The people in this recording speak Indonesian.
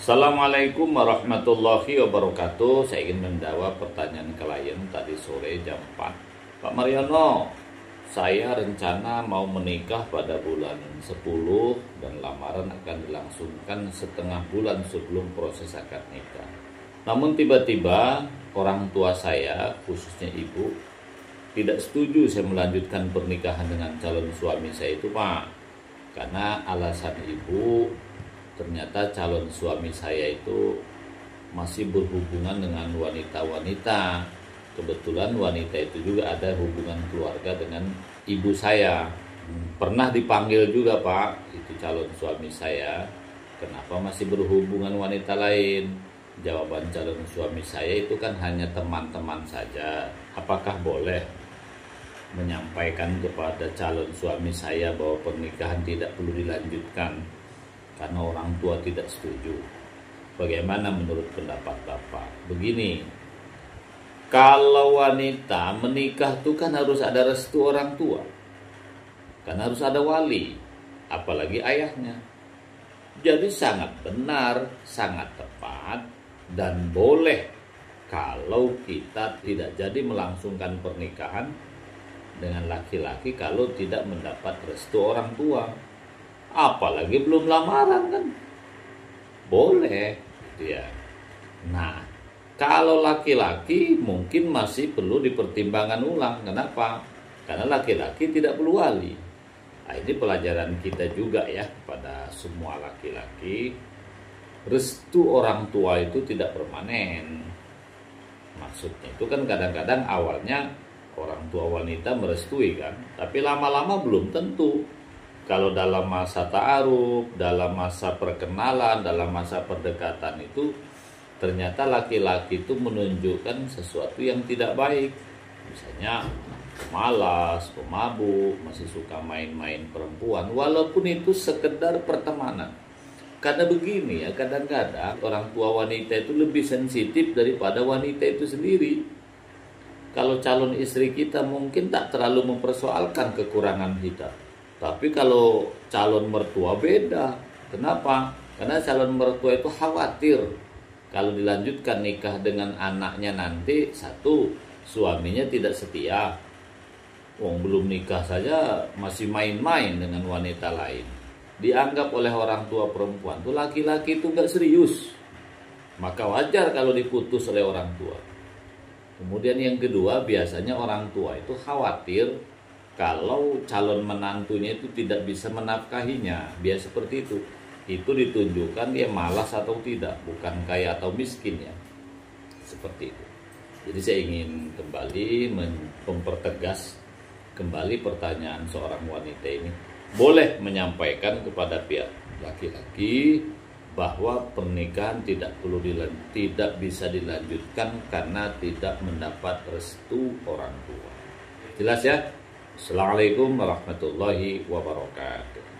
Assalamualaikum warahmatullahi wabarakatuh. Saya ingin menjawab pertanyaan klien tadi sore jam 4. Pak Mariono, saya rencana mau menikah pada bulan 10 dan lamaran akan dilangsungkan setengah bulan sebelum proses akad nikah. Namun tiba-tiba orang tua saya, khususnya ibu, tidak setuju saya melanjutkan pernikahan dengan calon suami saya itu, Pak. Karena alasan ibu, ternyata calon suami saya itu masih berhubungan dengan wanita-wanita. Kebetulan wanita itu juga ada hubungan keluarga dengan ibu saya. Pernah dipanggil juga, Pak, itu calon suami saya, kenapa masih berhubungan wanita lain? Jawaban calon suami saya itu kan hanya teman-teman saja. Apakah boleh menyampaikan kepada calon suami saya bahwa pernikahan tidak perlu dilanjutkan karena orang tua tidak setuju? Bagaimana menurut pendapat Bapak? Begini, kalau wanita menikah itu kan harus ada restu orang tua, kan harus ada wali, apalagi ayahnya. Jadi sangat benar, sangat tepat, dan boleh kalau kita tidak jadi melangsungkan pernikahan dengan laki-laki kalau tidak mendapat restu orang tua. Apalagi belum lamaran kan, boleh gitu ya. Nah, kalau laki-laki mungkin masih perlu dipertimbangkan ulang. Kenapa? Karena laki-laki tidak perlu wali. Nah, ini pelajaran kita juga ya kepada semua laki-laki. Restu orang tua itu tidak permanen. Maksudnya itu kan kadang-kadang awalnya orang tua wanita merestui kan, tapi lama-lama belum tentu. Kalau dalam masa ta'aruf, dalam masa perkenalan, dalam masa perdekatan itu ternyata laki-laki itu menunjukkan sesuatu yang tidak baik. Misalnya malas, pemabuk, masih suka main-main perempuan, walaupun itu sekedar pertemanan. Karena begini ya, kadang-kadang orang tua wanita itu lebih sensitif daripada wanita itu sendiri. Kalau calon istri kita mungkin tak terlalu mempersoalkan kekurangan kita. Tapi kalau calon mertua beda. Kenapa? Karena calon mertua itu khawatir kalau dilanjutkan nikah dengan anaknya nanti, satu, suaminya tidak setia. Wong belum nikah saja masih main-main dengan wanita lain. Dianggap oleh orang tua perempuan tuh laki-laki itu gak serius. Maka wajar kalau diputus oleh orang tua. Kemudian yang kedua, biasanya orang tua itu khawatir kalau calon menantunya itu tidak bisa menafkahinya. Biasa seperti itu. Itu ditunjukkan dia malas atau tidak, bukan kaya atau miskin ya. Seperti itu. Jadi saya ingin kembali mempertegas kembali pertanyaan seorang wanita ini. Boleh menyampaikan kepada pihak laki-laki bahwa pernikahan tidak bisa dilanjutkan karena tidak mendapat restu orang tua. Jelas ya? Assalamualaikum warahmatullahi wabarakatuh.